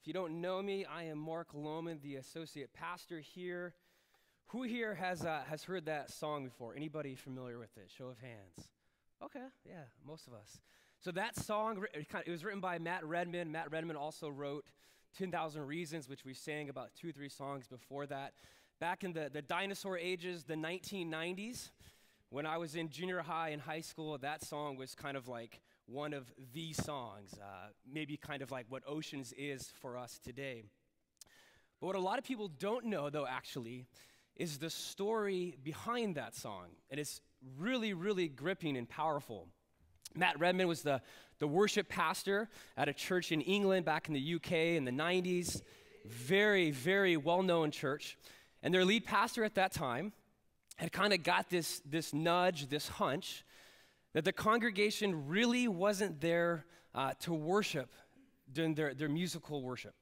If you don't know me, I am Mark Lohman, the associate pastor here. Who here has heard that song before? Anybody familiar with it? Show of hands. Okay, yeah, most of us. So that song, it was written by Matt Redman. Matt Redman also wrote 10,000 Reasons, which we sang about 2 or 3 songs before that. Back in the dinosaur ages, the 1990s, when I was in junior high and high school, that song was kind of like one of the songs, maybe kind of like what Oceans is for us today. But what a lot of people don't know, though, actually, is the story behind that song. And it's really, really gripping and powerful. Matt Redman was the worship pastor at a church in England back in the UK in the 90s. Very, very well-known church. And their lead pastor at that time had kind of got this nudge, this hunch, that the congregation really wasn't there to worship during their musical worship.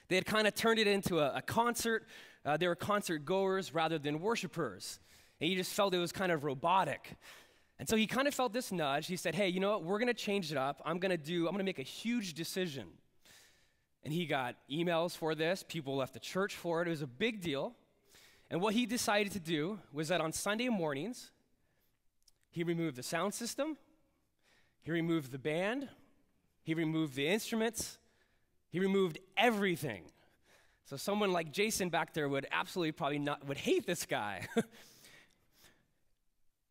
They had kind of turned it into a concert. They were concert goers rather than worshipers. And he just felt it was kind of robotic. And so he kind of felt this nudge. He said, hey, you know what? We're going to change it up. I'm going to make a huge decision. And he got emails for this. People left the church for it. It was a big deal. And what he decided to do was that on Sunday mornings, he removed the sound system, he removed the band, he removed the instruments, he removed everything. So someone like Jason back there would absolutely would hate this guy.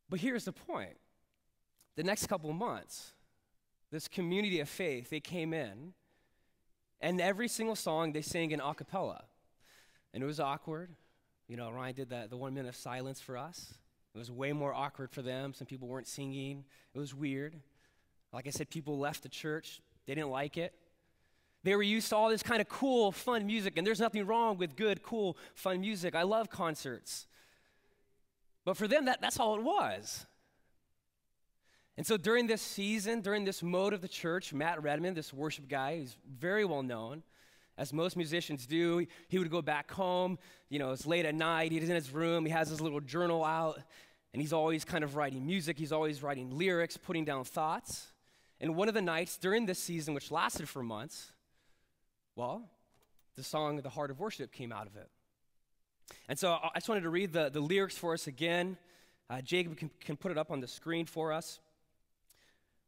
But here's the point. The next couple of months, this community of faith, they came in, and every single song they sang in a cappella. And it was awkward. You know, Ryan did the 1 minute of silence for us. It was way more awkward for them. Some people weren't singing. It was weird. Like I said, people left the church. They didn't like it. They were used to all this kind of cool, fun music, and there's nothing wrong with good, cool, fun music. I love concerts. But for them, that's all it was. And so during this season, during this mode of the church, Matt Redman, this worship guy, he's very well known, as most musicians do. He would go back home, you know, it's late at night, he's in his room, he has his little journal out, and he's always kind of writing music, he's always writing lyrics, putting down thoughts. And one of the nights during this season, which lasted for months, well, the song, The Heart of Worship, came out of it. And so I just wanted to read the lyrics for us again. Jacob can put it up on the screen for us.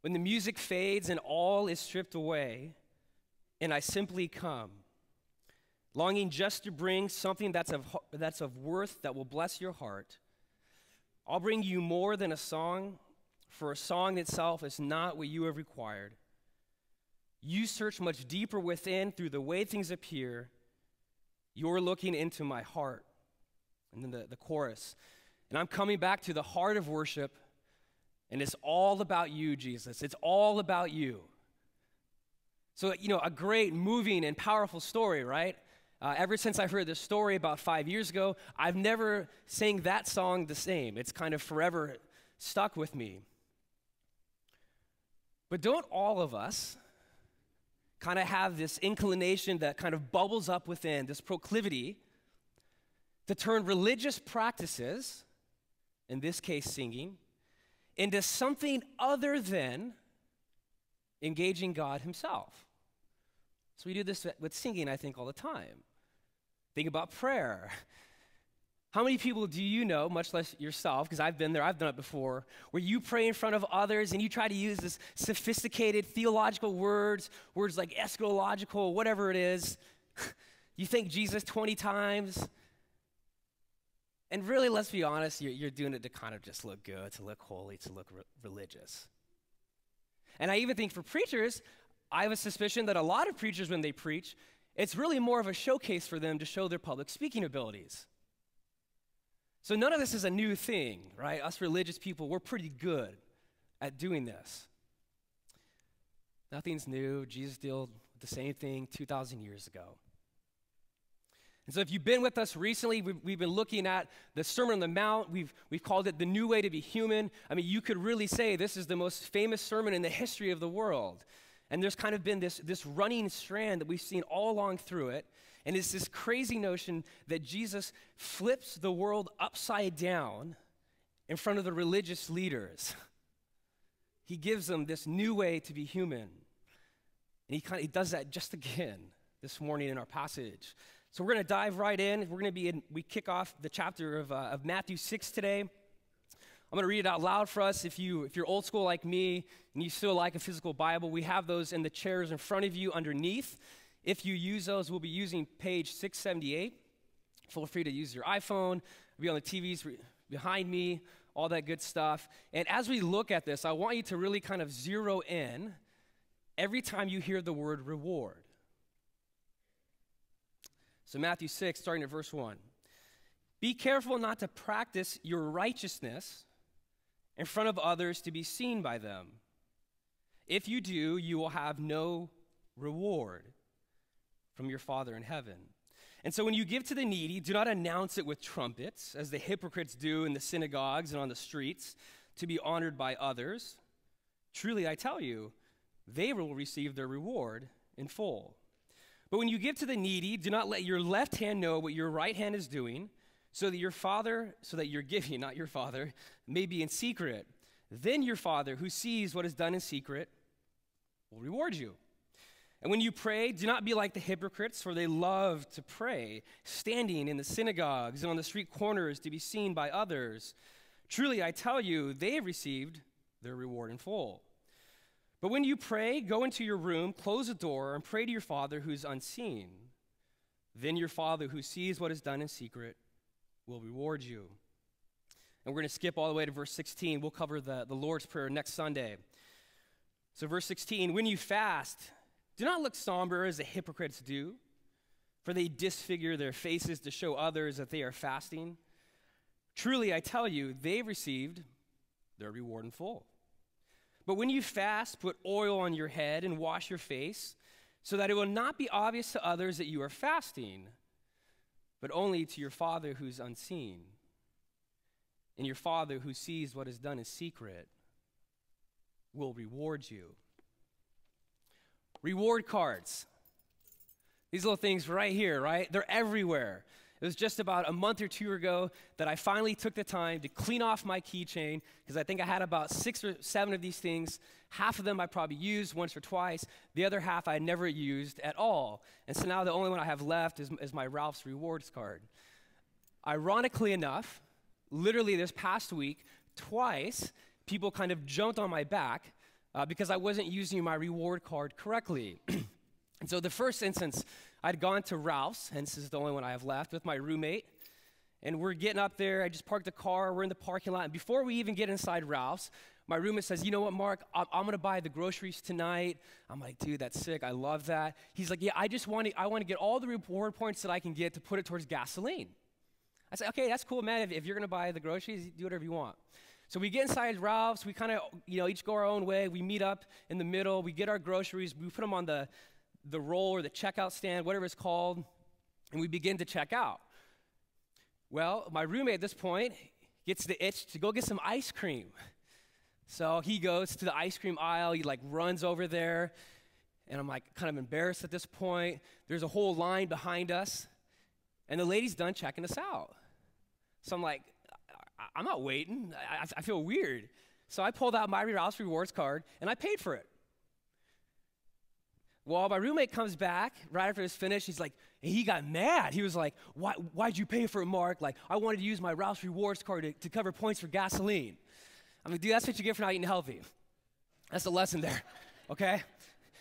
When the music fades and all is stripped away, and I simply come, longing just to bring something that's of worth that will bless your heart. I'll bring you more than a song, for a song itself is not what you have required. You search much deeper within through the way things appear. You're looking into my heart. And then the chorus. And I'm coming back to the heart of worship, and it's all about you, Jesus. It's all about you. So, you know, a great, moving, and powerful story, right? Ever since I heard this story about 5 years ago, I've never sang that song the same. It's kind of forever stuck with me. But don't all of us kind of have this inclination that kind of bubbles up within, this proclivity to turn religious practices, in this case singing, into something other than engaging God himself? So we do this with singing, I think, all the time. Think about prayer. How many people do you know, much less yourself, because I've been there, I've done it before, where you pray in front of others and you try to use this sophisticated theological words like eschatological, whatever it is. You thank Jesus 20 times. And really, let's be honest, you're doing it to kind of just look good, to look holy, to look religious. And I even think for preachers, I have a suspicion that a lot of preachers, when they preach, it's really more of a showcase for them to show their public speaking abilities. So none of this is a new thing, right? Us religious people, we're pretty good at doing this. Nothing's new. Jesus did the same thing 2,000 years ago. And so if you've been with us recently, we've been looking at the Sermon on the Mount. We've called it the new way to be human. I mean, you could really say this is the most famous sermon in the history of the world. And there's kind of been this running strand that we've seen all along through it. And it's this crazy notion that Jesus flips the world upside down in front of the religious leaders. He gives them this new way to be human. And he does that just again. this morning in our passage. So we're going to dive right in. We kick off the chapter of Matthew 6 today. I'm going to read it out loud for us. If you're old school like me and you still like a physical Bible, we have those in the chairs in front of you underneath. If you use those, we'll be using page 678. Feel free to use your iPhone. It'll be on the TVs behind me, all that good stuff. And as we look at this, I want you to really kind of zero in every time you hear the word reward. So Matthew 6, starting at verse 1. Be careful not to practice your righteousness in front of others to be seen by them. If you do, you will have no reward from your Father in heaven. And so when you give to the needy, do not announce it with trumpets, as the hypocrites do in the synagogues and on the streets, to be honored by others. Truly, I tell you, they will receive their reward in full. But when you give to the needy, do not let your left hand know what your right hand is doing, so that your giving, not your Father, may be in secret. Then your Father, who sees what is done in secret, will reward you. And when you pray, do not be like the hypocrites, for they love to pray, standing in the synagogues and on the street corners to be seen by others. Truly, I tell you, they have received their reward in full. But when you pray, go into your room, close the door, and pray to your Father who's unseen. Then your Father who sees what is done in secret will reward you. And we're going to skip all the way to verse 16. We'll cover the Lord's Prayer next Sunday. So verse 16, when you fast, do not look somber as the hypocrites do, for they disfigure their faces to show others that they are fasting. Truly, I tell you, they've received their reward in full. But when you fast, put oil on your head and wash your face, so that it will not be obvious to others that you are fasting, but only to your Father who's unseen. And your Father who sees what is done in secret will reward you. Reward cards. These little things right here, right? They're everywhere. It was just about a month or two ago that I finally took the time to clean off my keychain, because I think I had about 6 or 7 of these things. Half of them I probably used once or twice. The other half I never used at all. And so now the only one I have left is my Ralph's Rewards card. Ironically enough, literally this past week, twice, people kind of jumped on my back because I wasn't using my reward card correctly. And so the first instance, I'd gone to Ralph's, hence this is the only one I have left, with my roommate. And we're getting up there. I just parked the car. We're in the parking lot. And before we even get inside Ralph's, my roommate says, you know what, Mark, I'm going to buy the groceries tonight. I'm like, dude, that's sick. I love that. He's like, yeah, I want to get all the reward points that I can get to put it towards gasoline. I said, okay, that's cool, man. If you're going to buy the groceries, do whatever you want. So we get inside Ralph's. We kind of, each go our own way. We meet up in the middle. We get our groceries. We put them on the roll or the checkout stand, whatever it's called, and we begin to check out. Well, my roommate at this point gets the itch to go get some ice cream. So he goes to the ice cream aisle. He runs over there, and I'm kind of embarrassed at this point. There's a whole line behind us, and the lady's done checking us out. So I'm like, I'm not waiting. I feel weird. So I pulled out my Ralph's Rewards card, and I paid for it. Well, my roommate comes back right after it's finished. He's like, he got mad. He was like, why'd you pay for it, Mark? I wanted to use my Ralph's Rewards card to cover points for gasoline. I'm like, dude, that's what you get for not eating healthy. That's the lesson there, okay?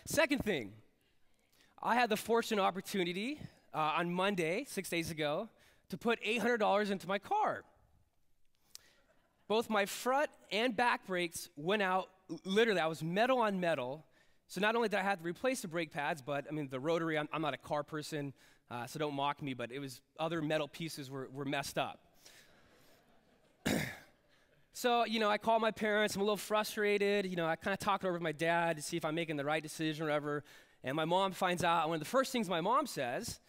Second thing, I had the fortunate opportunity on Monday, 6 days ago, to put $800 into my car. Both my front and back brakes went out. Literally, I was metal on metal. So not only did I have to replace the brake pads, but the rotary, I'm not a car person, so don't mock me, but it was other metal pieces were messed up. So, I call my parents. I'm a little frustrated. I kind of talk it over with my dad to see if I'm making the right decision or whatever. And my mom finds out. And one of the first things my mom says,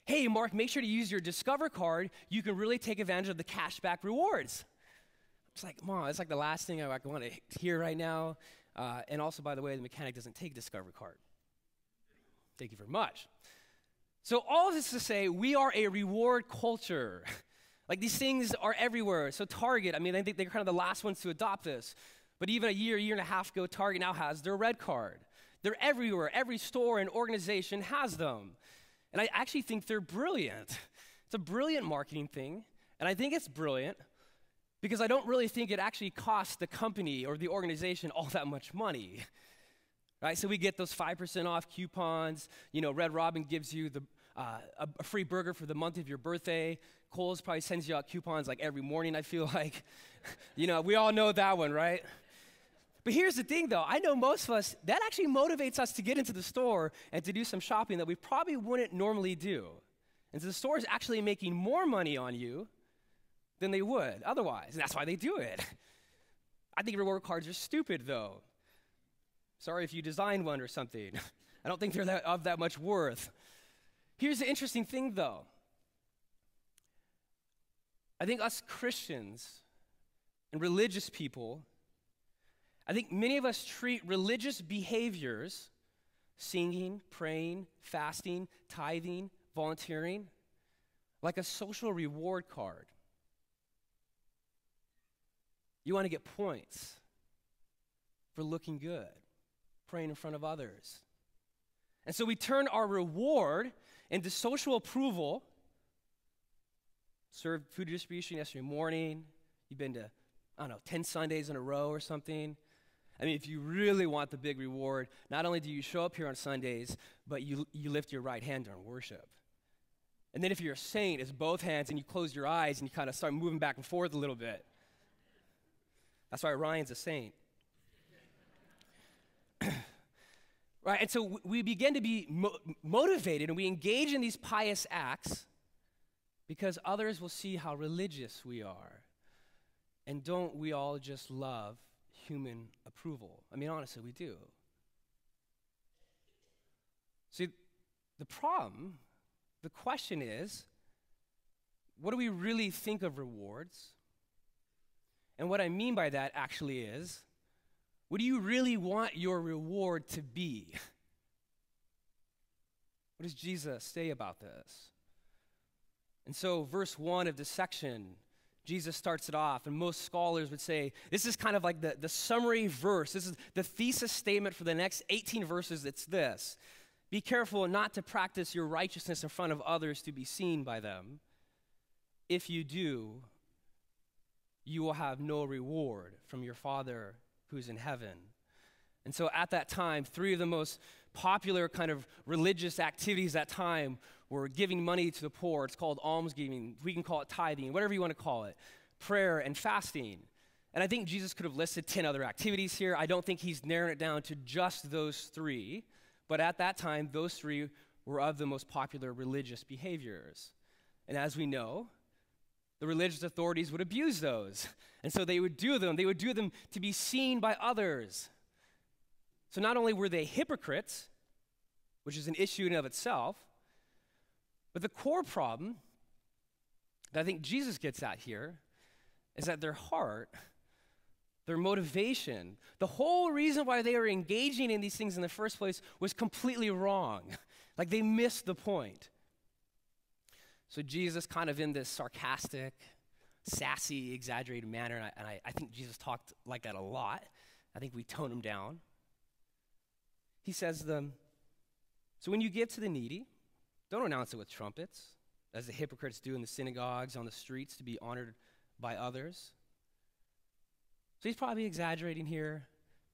hey, Mark, make sure to use your Discover card. You can really take advantage of the cashback rewards. It's like, Mom, it's the last thing I want to hear right now. And also, by the way, the mechanic doesn't take Discover card. Thank you very much. So all of this to say, we are a reward culture. These things are everywhere. So Target, I think they're kind of the last ones to adopt this. But even a year and a half ago, Target now has their red card. They're everywhere. Every store and organization has them. And I actually think they're brilliant. It's a brilliant marketing thing, and I think it's brilliant because I don't really think it actually costs the company or the organization all that much money. Right? So we get those 5% off coupons. Red Robin gives you a free burger for the month of your birthday. Kohl's probably sends you out coupons like every morning, I feel like. We all know that one, right? But here's the thing, though. I know most of us, that actually motivates us to get into the store and to do some shopping that we probably wouldn't normally do. And so the store is actually making more money on you than they would otherwise. And that's why they do it. I think reward cards are stupid, though. Sorry if you designed one or something. I don't think they're of that much worth. Here's the interesting thing, though. I think us Christians and religious people, I think many of us treat religious behaviors, singing, praying, fasting, tithing, volunteering, like a social reward card. You want to get points for looking good, praying in front of others. And so we turn our reward into social approval. Served food distribution yesterday morning. You've been to, 10 Sundays in a row or something. I mean, if you really want the big reward, not only do you show up here on Sundays, but you lift your right hand during worship. And then if you're a saint, it's both hands, and you close your eyes, and you kind of start moving back and forth a little bit. That's why Ryan's a saint. Right, and so we begin to be motivated, and we engage in these pious acts because others will see how religious we are. And don't we all just love human approval? I mean, honestly, we do. See, the question is, what do we really think of rewards? And what I mean by that actually is, what do you really want your reward to be? What does Jesus say about this? And so verse 1 of this section, Jesus starts it off, and most scholars would say this is kind of like the summary verse. This is the thesis statement for the next 18 verses. It's this: be careful not to practice your righteousness in front of others to be seen by them. If you do, you will have no reward from your Father who's in heaven. And so at that time, 3 of the most popular kind of religious activities at that time were giving money to the poor. It's called almsgiving. We can call it tithing, whatever you want to call it. Prayer and fasting. And I think Jesus could have listed 10 other activities here. I don't think he's narrowing it down to just those 3. But at that time, those 3 were of the most popular religious behaviors. And as we know, the religious authorities would abuse those. And so they would do them. They would do them to be seen by others. So not only were they hypocrites, which is an issue in and of itself, but the core problem that I think Jesus gets at here is that their heart, their motivation, the whole reason why they were engaging in these things in the first place was completely wrong. Like they missed the point. So Jesus, kind of in this sarcastic, sassy, exaggerated manner, and I think Jesus talked like that a lot. I think we tone him down. He says to them, so when you give to the needy, don't announce it with trumpets, as the hypocrites do in the synagogues, on the streets, to be honored by others. So he's probably exaggerating here.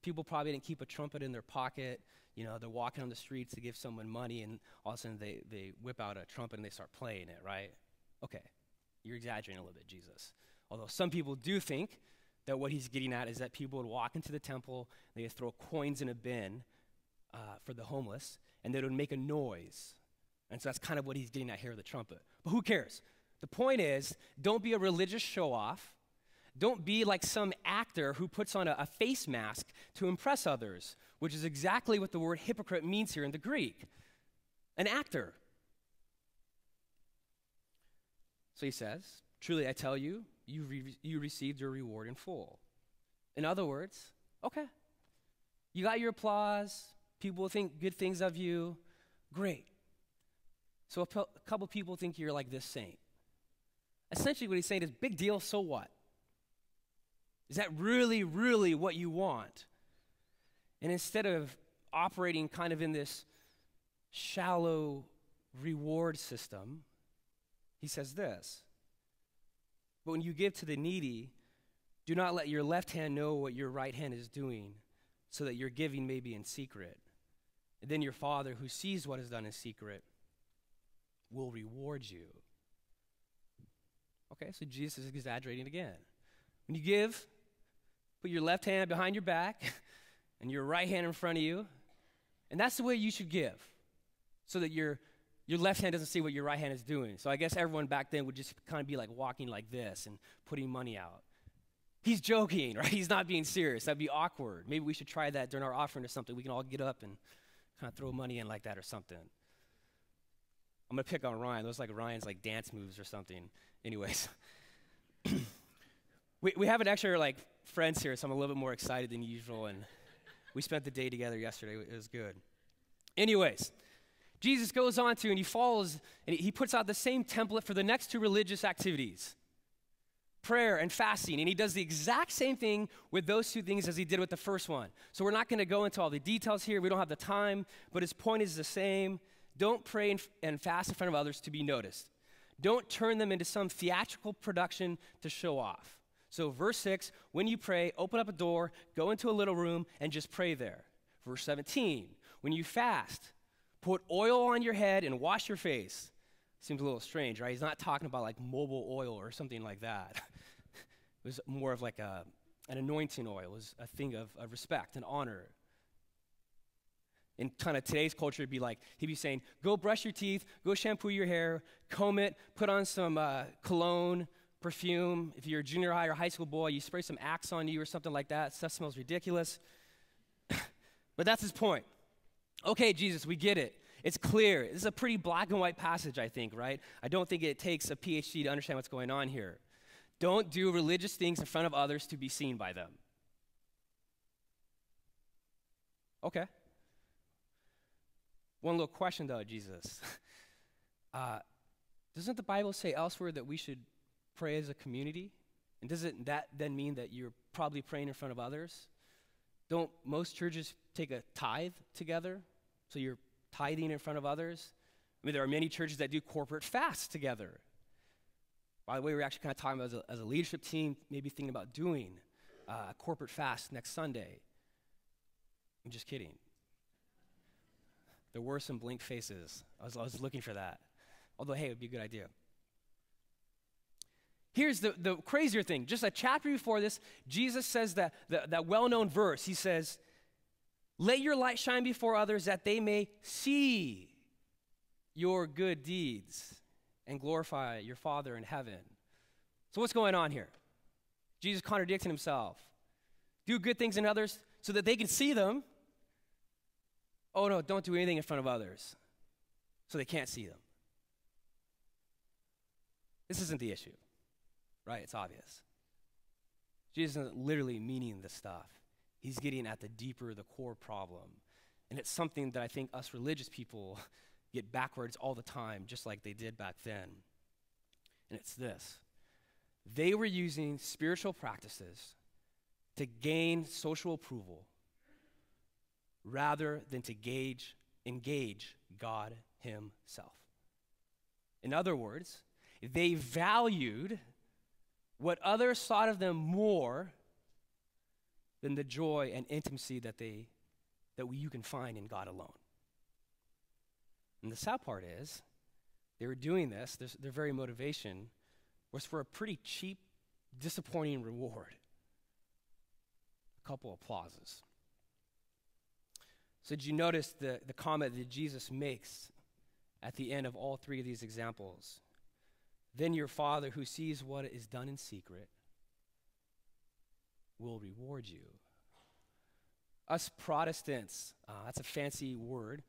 People probably didn't keep a trumpet in their pocket. They're walking on the streets to give someone money, and all of a sudden they whip out a trumpet and they start playing it, right? Okay, you're exaggerating a little bit, Jesus. Although some people do think that what he's getting at is that people would walk into the temple, they would throw coins in a bin for the homeless, and they would make a noise. And so that's kind of what he's getting at here with the trumpet. But who cares? The point is, don't be a religious show-off. Don't be like some actor who puts on a face mask to impress others, which is exactly what the word hypocrite means here in the Greek. An actor. So he says, truly I tell you, you received your reward in full. In other words, okay, you got your applause, people will think good things of you, great. So a couple people think you're like this saint. Essentially what he's saying is, big deal, so what? Is that really, really what you want? And instead of operating kind of in this shallow reward system, he says this: but when you give to the needy, do not let your left hand know what your right hand is doing, so that your giving may be in secret. And then your Father, who sees what is done in secret, will reward you. Okay, so Jesus is exaggerating again. When you give, put your left hand behind your back and your right hand in front of you. And that's the way you should give, so that your left hand doesn't see what your right hand is doing. So I guess everyone back then would just kind of be like walking like this and putting money out. He's joking, right? He's not being serious. That'd be awkward. Maybe we should try that during our offering or something. We can all get up and kind of throw money in like that or something. I'm going to pick on Ryan. Those like Ryan's like dance moves or something. Anyways. we have an extra like friends here, so I'm a little bit more excited than usual. And we spent the day together yesterday. It was good. Anyways, Jesus goes on to, and he follows, and he puts out the same template for the next two religious activities: prayer and fasting. And he does the exact same thing with those two things as he did with the first one. So we're not going to go into all the details here. We don't have the time, but his point is the same. Don't pray and fast in front of others to be noticed. Don't turn them into some theatrical production to show off. So verse 6, when you pray, open up a door, go into a little room, and just pray there. Verse 17, when you fast, put oil on your head and wash your face. Seems a little strange, right? He's not talking about like mobile oil or something like that. It was more of like an anointing oil. It was a thing of respect and honor. In kind of today's culture, it'd be like, he'd be saying, go brush your teeth, go shampoo your hair, comb it, put on some cologne, perfume. If you're a junior high or high school boy, you spray some Axe on you or something like that. Stuff smells ridiculous. But that's his point. Okay, Jesus, we get it. It's clear. This is a pretty black and white passage, I think, right? I don't think it takes a PhD to understand what's going on here. Don't do religious things in front of others to be seen by them. Okay. One little question, though, Jesus. Doesn't the Bible say elsewhere that we should pray as a community? And doesn't that then mean that you're probably praying in front of others? Don't most churches take a tithe together? So you're tithing in front of others? I mean, there are many churches that do corporate fasts together. By the way, we're actually kind of talking about as a leadership team, maybe thinking about doing a corporate fast next Sunday. I'm just kidding. There were some blank faces. I was looking for that. Although, hey, it would be a good idea. Here's the crazier thing. Just a chapter before this, Jesus says that well-known verse. He says, let your light shine before others that they may see your good deeds and glorify your Father in heaven. So what's going on here? Jesus contradicting himself. Do good things in others so that they can see them. Oh no, don't do anything in front of others so they can't see them. This isn't the issue, right? It's obvious. Jesus isn't literally meaning this stuff. He's getting at the deeper, the core problem. And it's something that I think us religious people get backwards all the time, just like they did back then. And it's this. They were using spiritual practices to gain social approval rather than to engage God himself. In other words, they valued what others thought of them more than the joy and intimacy that you can find in God alone. And the sad part is, they were doing this, their very motivation was for a pretty cheap, disappointing reward. A couple applauses. So did you notice the comment that Jesus makes at the end of all three of these examples? Then your Father who sees what is done in secret will reward you. Us Protestants, that's a fancy word.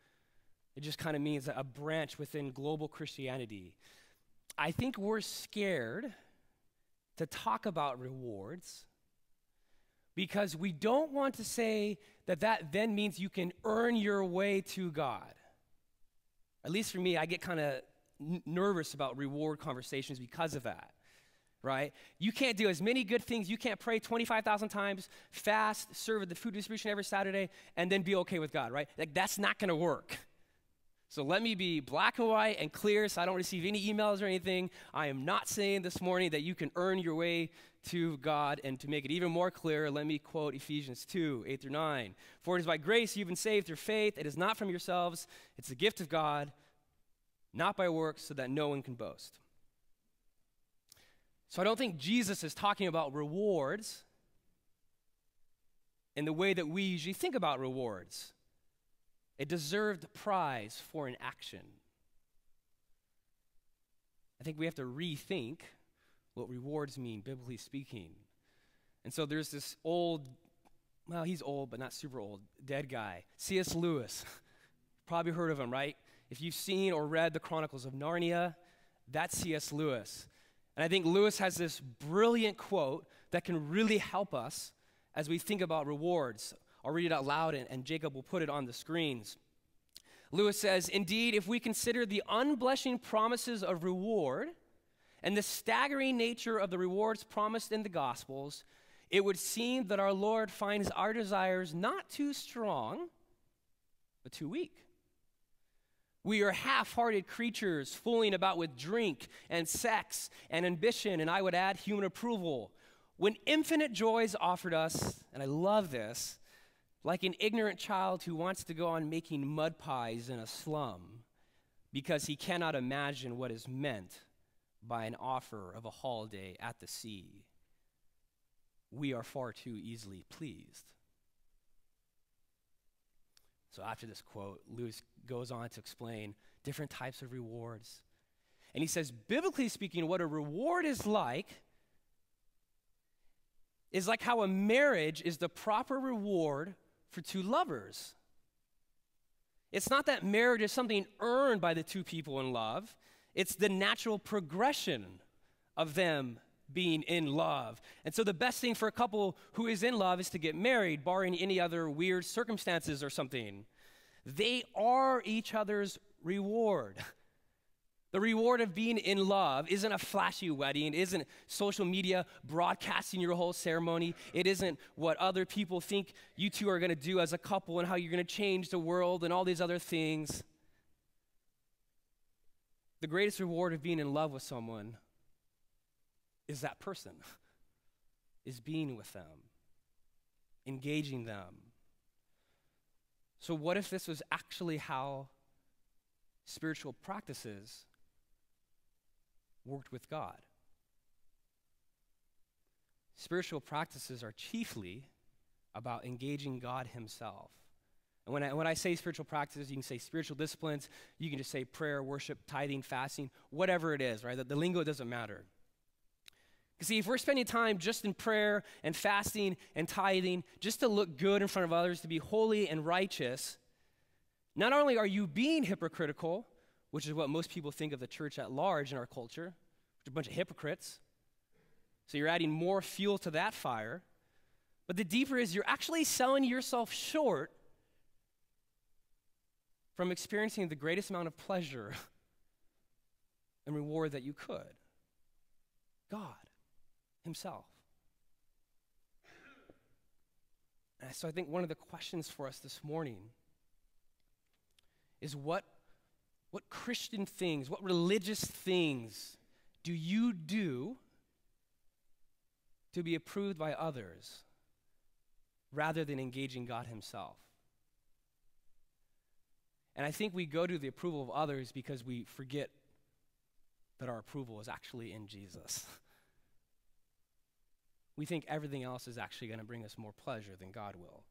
It just kind of means a branch within global Christianity. I think we're scared to talk about rewards because we don't want to say that then means you can earn your way to God. At least for me, I get kind of nervous about reward conversations because of that, right? You can't do as many good things. You can't pray 25,000 times, fast, serve at the food distribution every Saturday, and then be okay with God, right? Like, that's not going to work. So let me be black and white and clear so I don't receive any emails or anything. I am not saying this morning that you can earn your way to God. And to make it even more clear, let me quote Ephesians 2, 8 through 9. For it is by grace you've been saved through faith. It is not from yourselves. It's the gift of God, not by works, so that no one can boast. So I don't think Jesus is talking about rewards in the way that we usually think about rewards. A deserved prize for an action. I think we have to rethink what rewards mean, biblically speaking. And so there's this old, well, he's old, but not super old, dead guy, C.S. Lewis. Probably heard of him, right? If you've seen or read the Chronicles of Narnia, that's C.S. Lewis. And I think Lewis has this brilliant quote that can really help us as we think about rewards. I'll read it out loud, and Jacob will put it on the screens. Lewis says, "Indeed, if we consider the unblushing promises of reward and the staggering nature of the rewards promised in the Gospels, it would seem that our Lord finds our desires not too strong, but too weak. We are half-hearted creatures fooling about with drink and sex and ambition, and I would add human approval, when infinite joy is offered us," and I love this, "like an ignorant child who wants to go on making mud pies in a slum because he cannot imagine what is meant by an offer of a holiday at the sea. We are far too easily pleased." So after this quote, Lewis goes on to explain different types of rewards. And he says, biblically speaking, what a reward is like how a marriage is the proper reward for two lovers. It's not that marriage is something earned by the two people in love. It's the natural progression of them being in love. And so the best thing for a couple who is in love is to get married, barring any other weird circumstances or something. They are each other's reward. The reward of being in love isn't a flashy wedding. It isn't social media broadcasting your whole ceremony. It isn't what other people think you two are going to do as a couple and how you're going to change the world and all these other things. The greatest reward of being in love with someone is that person, is being with them, engaging them. So what if this was actually how spiritual practices worked with God? Spiritual practices are chiefly about engaging God himself. And when I say spiritual practices, you can say spiritual disciplines, you can just say prayer, worship, tithing, fasting, whatever it is, right? The lingo doesn't matter. You see, if we're spending time just in prayer and fasting and tithing, just to look good in front of others, to be holy and righteous, not only are you being hypocritical, which is what most people think of the church at large in our culture, which are a bunch of hypocrites, so you're adding more fuel to that fire, but the deeper is you're actually selling yourself short from experiencing the greatest amount of pleasure and reward that you could. God himself. And so I think one of the questions for us this morning is what Christian things, what religious things do you do to be approved by others rather than engaging God himself? And I think we go to the approval of others because we forget that our approval is actually in Jesus. We think everything else is actually going to bring us more pleasure than God will.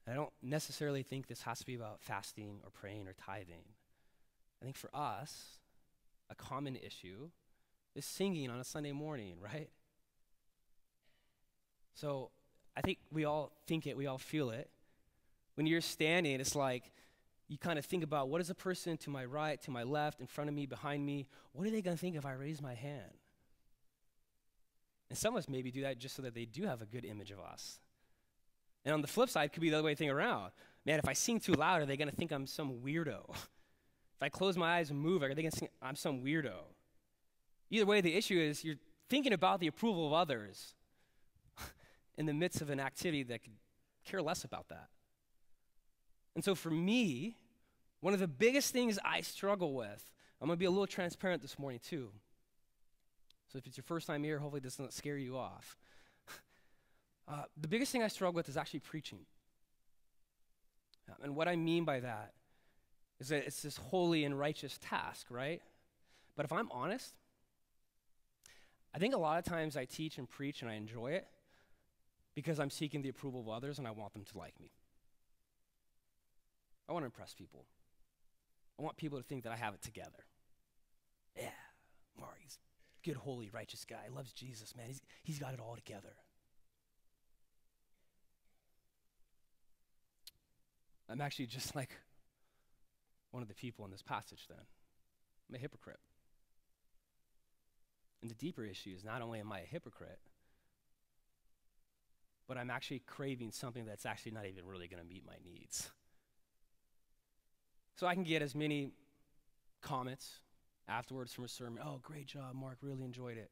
And I don't necessarily think this has to be about fasting or praying or tithing. I think for us, a common issue is singing on a Sunday morning, right? So I think we all think it, we all feel it. When you're standing, it's like you kind of think about, what is a person to my right, to my left, in front of me, behind me? What are they going to think if I raise my hand? And some of us maybe do that just so that they do have a good image of us. And on the flip side, it could be the other way thing around. Man, if I sing too loud, are they going to think I'm some weirdo? If I close my eyes and move, are they going to think I'm some weirdo? Either way, the issue is you're thinking about the approval of others in the midst of an activity that could care less about that. And so for me, one of the biggest things I struggle with, I'm going to be a little transparent this morning too. So if it's your first time here, hopefully this doesn't scare you off. The biggest thing I struggle with is actually preaching. And what I mean by that is that it's this holy and righteous task, right? But if I'm honest, I think a lot of times I teach and preach and I enjoy it because I'm seeking the approval of others and I want them to like me. I want to impress people. I want people to think that I have it together. Yeah, Mark, he's a good, holy, righteous guy. He loves Jesus, man. He's got it all together. I'm actually just like one of the people in this passage then. I'm a hypocrite. And the deeper issue is not only am I a hypocrite, but I'm actually craving something that's actually not even really going to meet my needs. So I can get as many comments afterwards from a sermon. Oh, great job, Mark, really enjoyed it.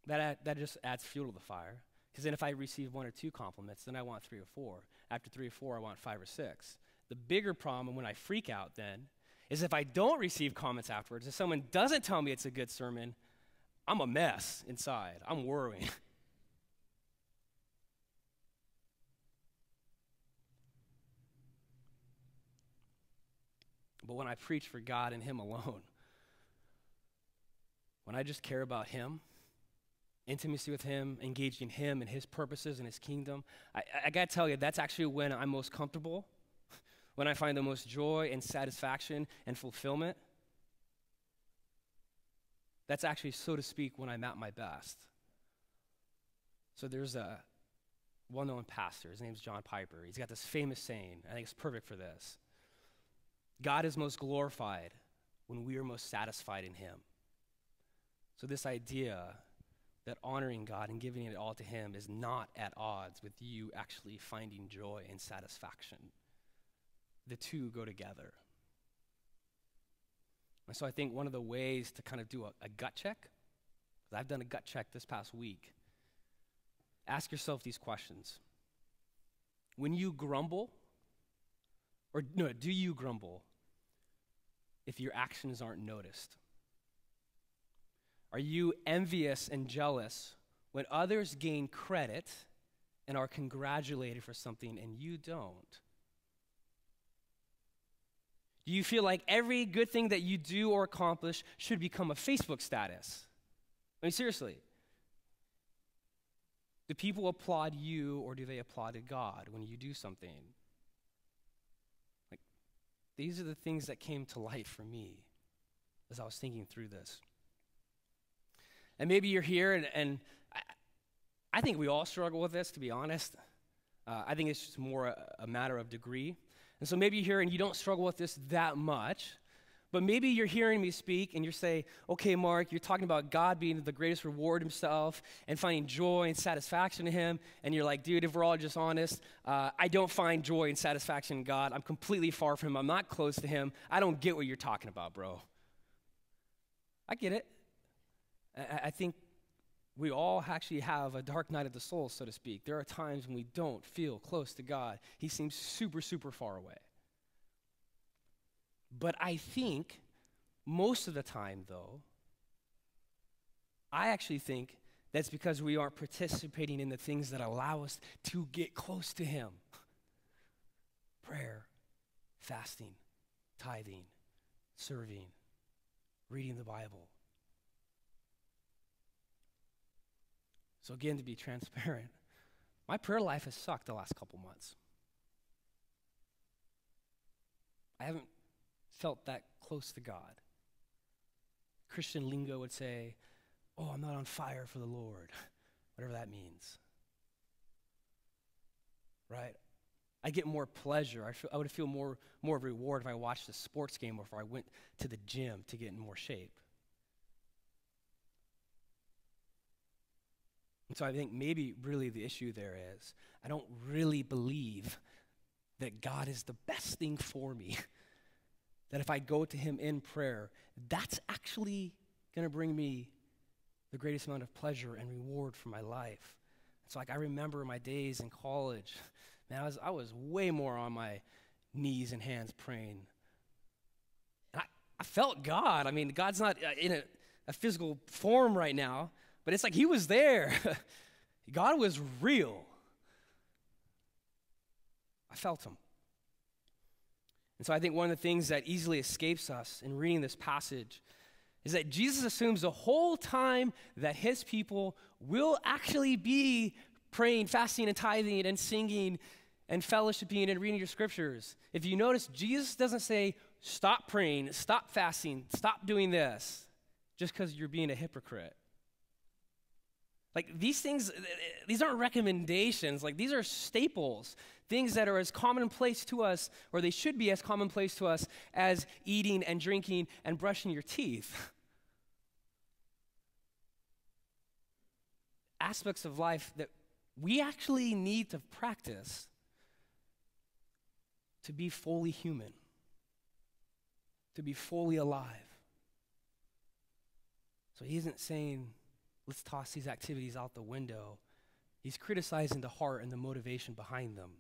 That just adds fuel to the fire. Because then if I receive 1 or 2 compliments, then I want 3 or 4. After 3 or 4, I want 5 or 6. The bigger problem when I freak out then is if I don't receive comments afterwards, if someone doesn't tell me it's a good sermon, I'm a mess inside. I'm worrying. But when I preach for God and Him alone, when I just care about Him, intimacy with Him, engaging Him and His purposes and His kingdom, I got to tell you, that's actually when I'm most comfortable, when I find the most joy and satisfaction and fulfillment. That's actually, so to speak, when I'm at my best. So there's a well-known pastor. His name's John Piper. He's got this famous saying. I think it's perfect for this. God is most glorified when we are most satisfied in Him. So this idea that honoring God and giving it all to Him is not at odds with you actually finding joy and satisfaction. The two go together. And so I think one of the ways to kind of do a gut check, because I've done a gut check this past week, ask yourself these questions. When you grumble, or no, do you grumble if your actions aren't noticed? Are you envious and jealous when others gain credit and are congratulated for something and you don't? Do you feel like every good thing that you do or accomplish should become a Facebook status? I mean, seriously. Do people applaud you or do they applaud God when you do something? Like, these are the things that came to light for me as I was thinking through this. And maybe you're here and I think we all struggle with this, to be honest. I think it's just more a matter of degree. And so maybe you're here and you don't struggle with this that much, but maybe you're hearing me speak and you say, okay, Mark, you're talking about God being the greatest reward Himself and finding joy and satisfaction in Him, and you're like, dude, if we're all just honest, I don't find joy and satisfaction in God. I'm completely far from Him. I'm not close to Him. I don't get what you're talking about, bro. I get it. I think we all actually have a dark night of the soul, so to speak. There are times when we don't feel close to God. He seems super, super far away. But I think most of the time, though, I actually think that's because we aren't participating in the things that allow us to get close to Him. Prayer, fasting, tithing, serving, reading the Bible. So again, to be transparent, my prayer life has sucked the last couple months. I haven't felt that close to God. Christian lingo would say, oh, I'm not on fire for the Lord, whatever that means. Right? I get more pleasure. I would feel more reward if I watched a sports game or if I went to the gym to get in more shape. And so I think maybe really the issue there is I don't really believe that God is the best thing for me. That if I go to Him in prayer, that's actually going to bring me the greatest amount of pleasure and reward for my life. It's like I remember my days in college. Man, I was way more on my, knees and hands praying. And I felt God. I mean, God's not in a physical form right now, but it's like he was there. God was real. I felt him. And so I think one of the things that easily escapes us in reading this passage is that Jesus assumes the whole time that his people will actually be praying, fasting, and tithing, and singing, and fellowshipping, and reading your scriptures. If you notice, Jesus doesn't say, stop praying, stop fasting, stop doing this, just because you're being a hypocrite. Like these things, these aren't recommendations. Like these are staples, things that are as commonplace to us, or they should be as commonplace to us as eating and drinking and brushing your teeth. Aspects of life that we actually need to practice to be fully human, to be fully alive. So he isn't saying, let's toss these activities out the window. He's criticizing the heart and the motivation behind them.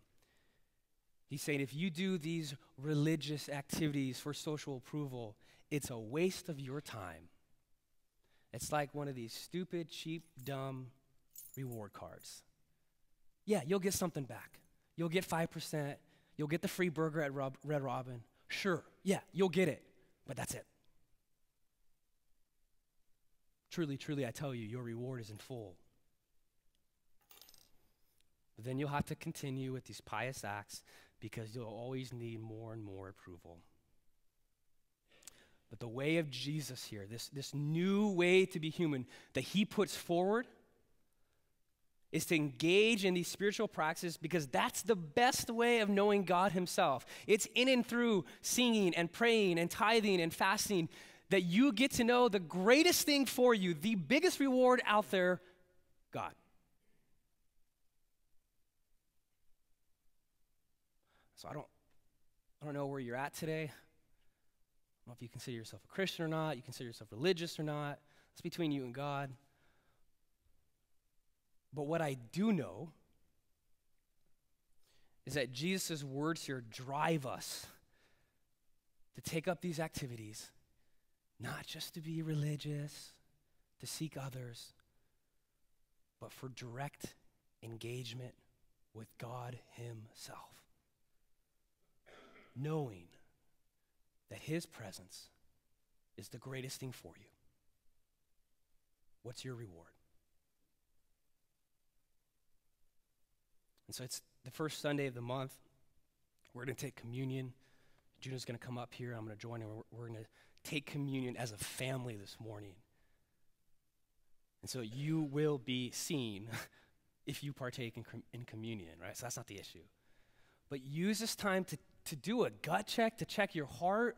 He's saying if you do these religious activities for social approval, it's a waste of your time. It's like one of these stupid, cheap, dumb reward cards. Yeah, you'll get something back. You'll get 5%. You'll get the free burger at Red Robin. Sure, yeah, you'll get it, but that's it. Truly, truly, I tell you, your reward is in full. But then you'll have to continue with these pious acts because you'll always need more and more approval. But the way of Jesus here, this new way to be human that he puts forward, is to engage in these spiritual practices because that's the best way of knowing God himself. It's in and through singing and praying and tithing and fasting that you get to know the greatest thing for you, the biggest reward out there, God. So I don't know where you're at today. I don't know if you consider yourself a Christian or not, you consider yourself religious or not. It's between you and God. But what I do know is that Jesus' words here drive us to take up these activities, not just to be religious, to seek others, but for direct engagement with God himself. Knowing that his presence is the greatest thing for you. What's your reward? And so it's the first Sunday of the month. We're going to take communion. Juno's going to come up here. I'm going to join her. We're going to take communion as a family this morning. And so you will be seen if you partake in communion, right? So that's not the issue. But use this time to do a gut check, to check your heart.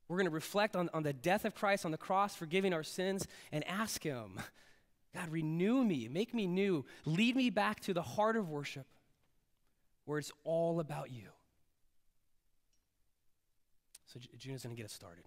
We're going to reflect on the death of Christ on the cross, forgiving our sins, and ask him, God, renew me, make me new, lead me back to the heart of worship where it's all about you. So Juno's going to get us started.